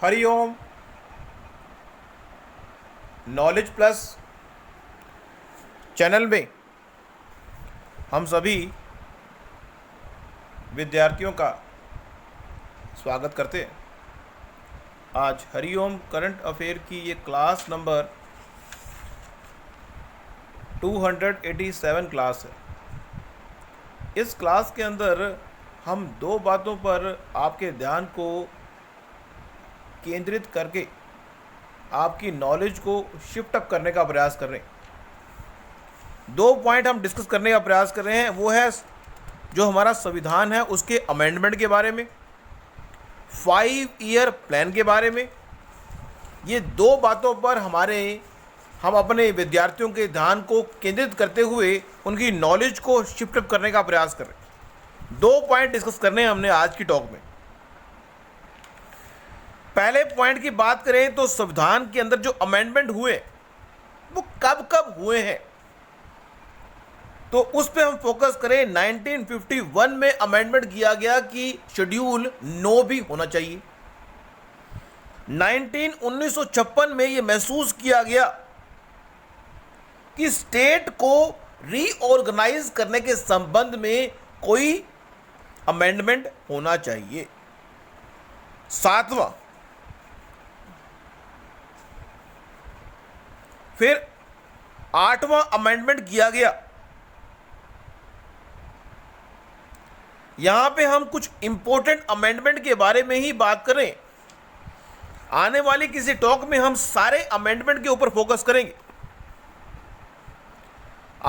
Hariom. Knowledge plus channel में हम सभी विद्यार्थियों का स्वागत करते हैं। आज हरिओम करंट अफेयर की ये क्लास नंबर 287 क्लास है। इस क्लास के अंदर हम दो बातों पर आपके ध्यान को केंद्रित करके आपकी नॉलेज को शिफ्ट अप करने का प्रयास कर रहे हैं। दो पॉइंट हम डिस्कस करने का प्रयास कर रहे हैं, वो है जो हमारा संविधान है उसके अमेंडमेंट के बारे में, 5 ईयर प्लान के बारे में। ये दो बातों पर हम अपने विद्यार्थियों के ध्यान को केंद्रित करते हुए उनकी नॉलेज को शिफ्ट अप करने का प्रयास कर रहे हैं। दो पॉइंट डिस्कस करने हैं हमने आज की टॉक में। पहले पॉइंट की बात करें तो संविधान के अंदर जो अमेंडमेंट हुए वो कब कब हुए हैं, तो उस पर हम फोकस करें। 1951 में अमेंडमेंट किया गया कि शेड्यूल 9 भी होना चाहिए। 1956 में यह महसूस किया गया कि स्टेट को रीऑर्गेनाइज करने के संबंध में कोई अमेंडमेंट होना चाहिए। सातवां, फिर 8वां अमेंडमेंट किया गया। यहां पे हम कुछ इंपॉर्टेंट अमेंडमेंट के बारे में ही बात करें। आने वाली किसी टॉक में हम सारे अमेंडमेंट के ऊपर फोकस करेंगे।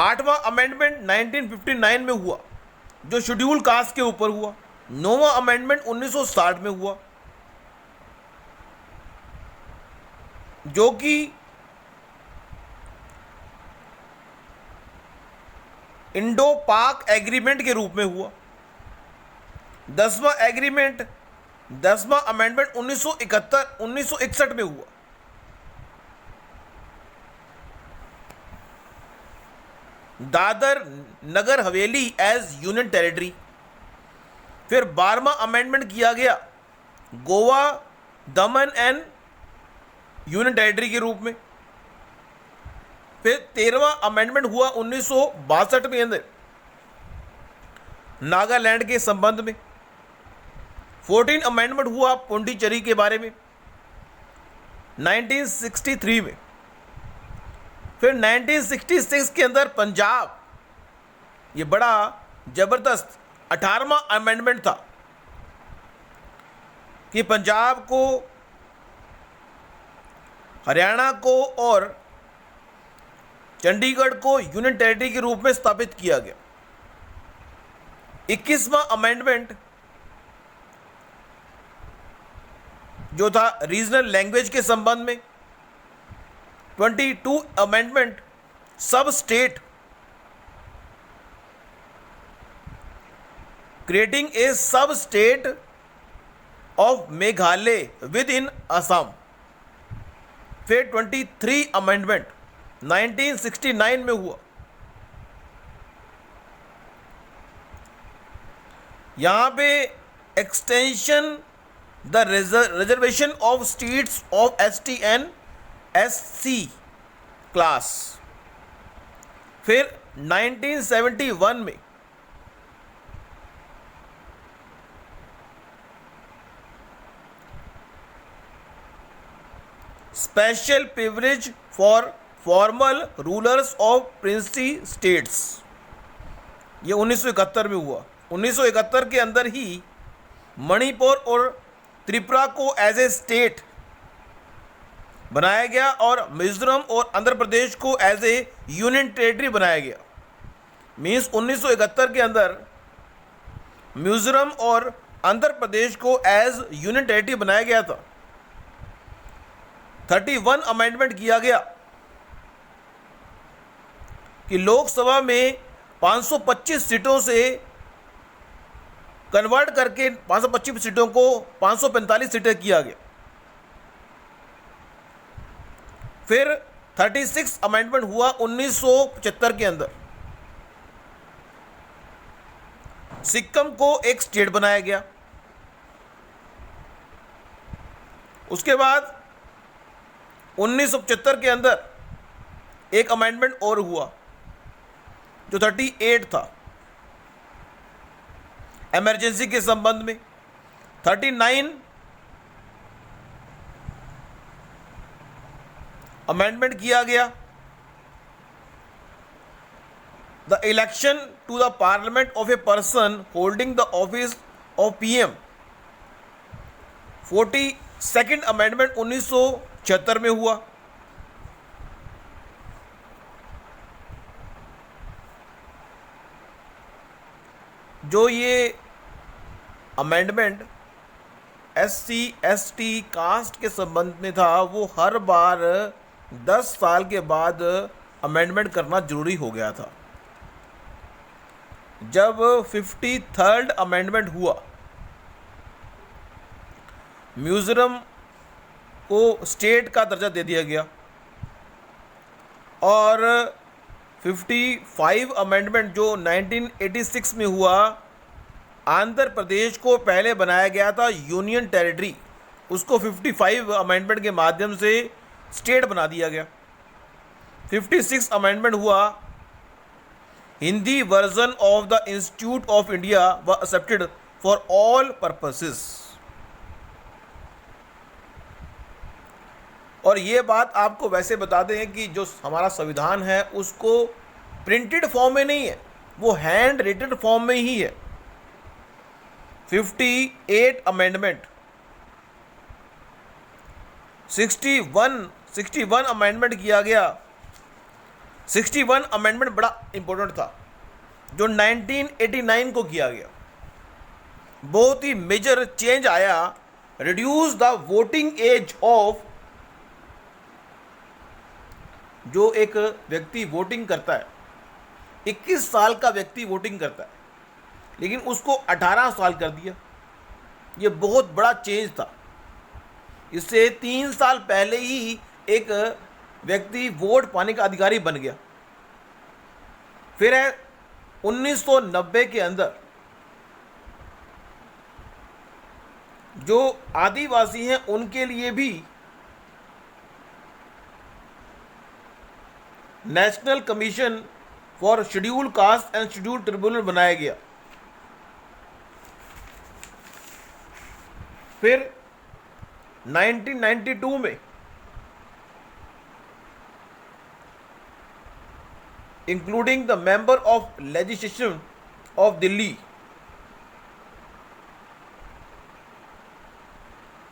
8वां अमेंडमेंट 1959 में हुआ जो शेड्यूल कास्ट के ऊपर हुआ। 9वां अमेंडमेंट 1960 में हुआ जो कि इंडो पाक एग्रीमेंट के रूप में हुआ। 10वां अमेंडमेंट 1961 में हुआ। Dadar Nagar Haveli as union territory. फिर 12वां अमेंडमेंट किया गया गोवा दमन एंड यूनियन टेरिटरी के रूप में। फिर 13वां अमेंडमेंट हुआ 1962 में अंदर नागालैंड के संबंध में। 14 अमेंडमेंट हुआ पुंडीचेरी के बारे में 1963 में। फिर 1966 के अंदर पंजाब, ये बड़ा जबरदस्त 18वां अमेंडमेंट था कि पंजाब को, हरियाणा को और चंडीगढ़ को यूनियन टेरिटरी के रूप में स्थापित किया गया। 21वां अमेंडमेंट जो था रीजनल लैंग्वेज के संबंध में। 22 अमेंडमेंट सब स्टेट, क्रिएटिंग ए सब state of Meghalaya with in Assam. फिर 23 अमेंडमेंट 1969 में हुआ। यहां पे extension the reservation of states of ST and SC class. फिर 1971 में special privilege for formal rulers of princely states, ये 1971 में हुआ। 1971 के अंदर ही मणिपुर और त्रिपुरा को एज ए स्टेट बनाया गया और मिजोरम और आंध्र प्रदेश को एज ए यूनियन टेरिटरी बनाया गया। मीन्स 1971 के अंदर मिजोरम और आंध्र प्रदेश को एज यूनियन टेरिटरी बनाया गया था। 31 अमेंडमेंट किया गया कि लोकसभा में 525 सीटों से कन्वर्ट करके 525 सीटों को 545 सीटें किया गया। फिर 36 अमेंडमेंट हुआ 1975 के अंदर। सिक्किम को एक स्टेट बनाया गया। उसके बाद 1975 के अंदर एक अमेंडमेंट और हुआ जो 38 था इमरजेंसी के संबंध में। 39 अमेंडमेंट किया गया, the election to the parliament of a person holding the office of PM. 42nd amendment 1976 में हुआ। जो ये अमेंडमेंट SC ST कास्ट के संबंध में था, वो हर बार 10 साल के बाद अमेंडमेंट करना जरूरी हो गया था। जब 53rd अमेंडमेंट हुआ, मिजोरम को स्टेट का दर्जा दे दिया गया, और 55 अमेंडमेंट जो 1986 में हुआ, आंध्र प्रदेश को पहले बनाया गया था यूनियन टेरिटरी, उसको 55 अमेंडमेंट के माध्यम से स्टेट बना दिया गया। 56 अमेंडमेंट हुआ, Hindi version of the institute of India व एक्सेप्टेड फॉर ऑल पर्पसेस। और ये बात आपको वैसे बता दें कि जो हमारा संविधान है उसको प्रिंटेड फॉर्म में नहीं है, वो हैंड रिटन फॉर्म में ही है। 58 अमेंडमेंट, 61 अमेंडमेंट किया गया। 61 अमेंडमेंट बड़ा इंपॉर्टेंट था जो 1989 को किया गया। बहुत ही मेजर चेंज आया, reduce the voting age of, जो एक व्यक्ति वोटिंग करता है, 21 साल का व्यक्ति वोटिंग करता है, लेकिन उसको 18 साल कर दिया। ये बहुत बड़ा चेंज था। इससे 3 साल पहले ही एक व्यक्ति वोट पाने का अधिकारी बन गया। फिर है 1990 के अंदर जो आदिवासी हैं उनके लिए भी national commission for schedule caste and schedule tribunal बनाया गया। फिर 1992 में including the member of legislation of Delhi,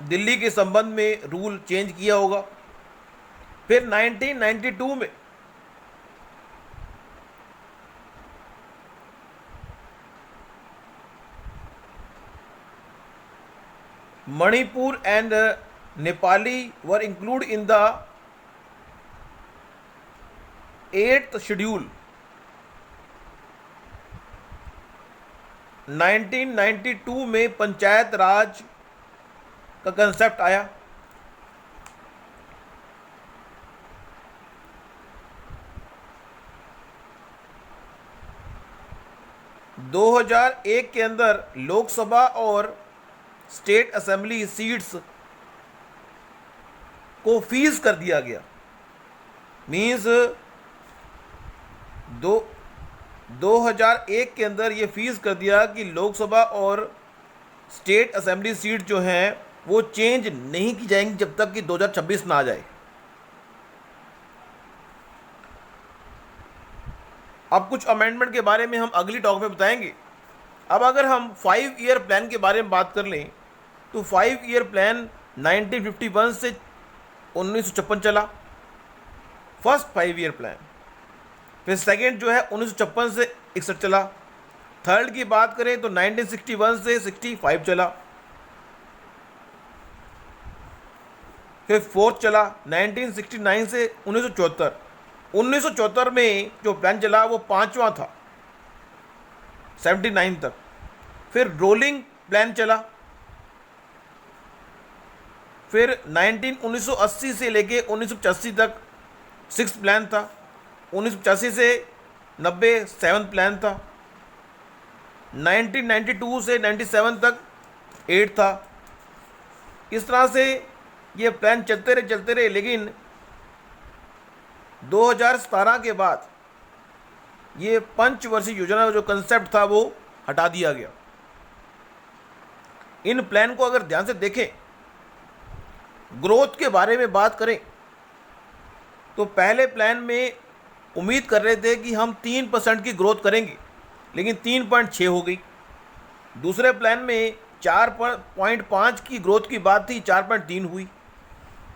Delhi के संबंध में रूल चेंज किया होगा। फिर 1992 में Manipur and Nepali were included in the 8th schedule। 1992 में पंचायत राज का कंसेप्ट आया। दो 2001 के अंदर लोकसभा और स्टेट असेंबली सीट्स को फीस कर दिया गया। मीन्स 2001 के अंदर ये फीस कर दिया कि लोकसभा और स्टेट असेंबली सीट जो हैं वो चेंज नहीं की जाएंगी जब तक कि 2026 ना आ जाए। अब कुछ अमेंडमेंट के बारे में हम अगली टॉक में बताएंगे। अब अगर हम 5 ईयर प्लान के बारे में बात कर लें तो 5 ईयर प्लान 1951 से 1956 चला, फर्स्ट 5 ईयर प्लान। फिर सेकेंड जो है 1956 से 61 चला। थर्ड की बात करें तो 1961 से 65 चला। फिर फोर्थ चला 1969 से 1974। 1974 में जो प्लान चला वो 5वां था 79 तक। फिर रोलिंग प्लान चला। फिर 1980 से लेके 1985 तक 6 प्लान था। 1985 से 90 7 प्लान था। 1992 से 97 तक 8 था। इस तरह से ये प्लान चलते रहे, लेकिन 2017 के बाद ये पंचवर्षीय योजना का जो कंसेप्ट था वो हटा दिया गया। इन प्लान को अगर ध्यान से देखें, ग्रोथ के बारे में बात करें तो पहले प्लान में उम्मीद कर रहे थे कि हम 3% की ग्रोथ करेंगे, लेकिन 3.6 हो गई। दूसरे प्लान में 4.5 की ग्रोथ की बात थी, 4.3 हुई।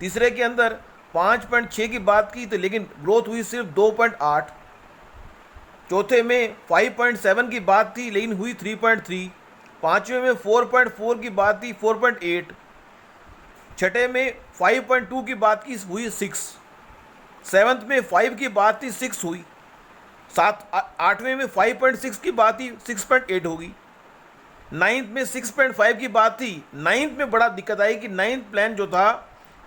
तीसरे के अंदर 5.6 की बात की तो लेकिन ग्रोथ हुई सिर्फ 2.8। चौथे में 5.7 की बात थी लेकिन हुई 3.3। पाँचवें में 4.4 की बात थी, 4.8। छठे में 5.2 की बात की हुई 6। सेवन्थ में 5 की बात थी, 6 हुई। आठवें में 5.6 की बात थी, 6.8 होगी। नाइन्थ में 6.5 की बात थी। नाइन्थ में बड़ा दिक्कत आई कि नाइन्थ प्लान जो था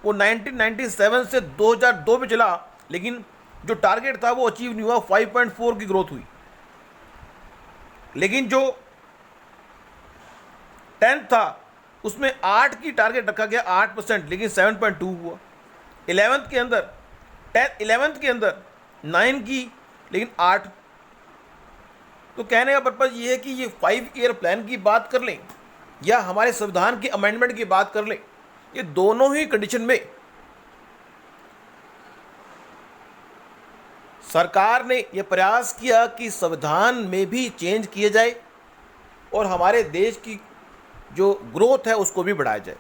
वो 1997 से 2002 में चला, लेकिन जो टारगेट था वो अचीव नहीं हुआ, 5.4 की ग्रोथ हुई। लेकिन जो 10th था उसमें 8 की टारगेट रखा गया, 8%, लेकिन 7.2 हुआ। 11th के अंदर 9 की, लेकिन 8। तो कहने का पर्पज़ ये है कि ये 5 ईयर प्लान की बात कर लें या हमारे संविधान के अमेंडमेंट की बात कर लें, ये दोनों ही कंडीशन में सरकार ने यह प्रयास किया कि संविधान में भी चेंज किए जाए और हमारे देश की जो ग्रोथ है उसको भी बढ़ाया जाए।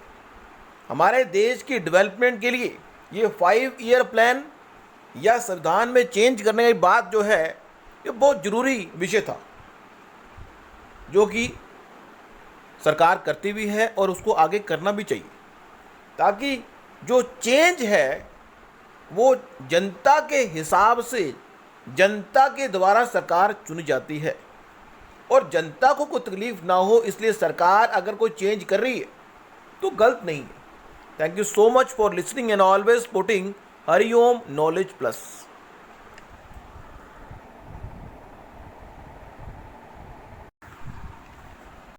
हमारे देश की डेवलपमेंट के लिए ये 5 ईयर प्लान या संविधान में चेंज करने की बात जो है ये बहुत ज़रूरी विषय था, जो कि सरकार करती भी है और उसको आगे करना भी चाहिए, ताकि जो चेंज है वो जनता के हिसाब से, जनता के द्वारा सरकार चुनी जाती है और जनता को कोई तकलीफ ना हो, इसलिए सरकार अगर कोई चेंज कर रही है तो गलत नहीं है। Thank you so much for listening and always supporting Hariom knowledge plus.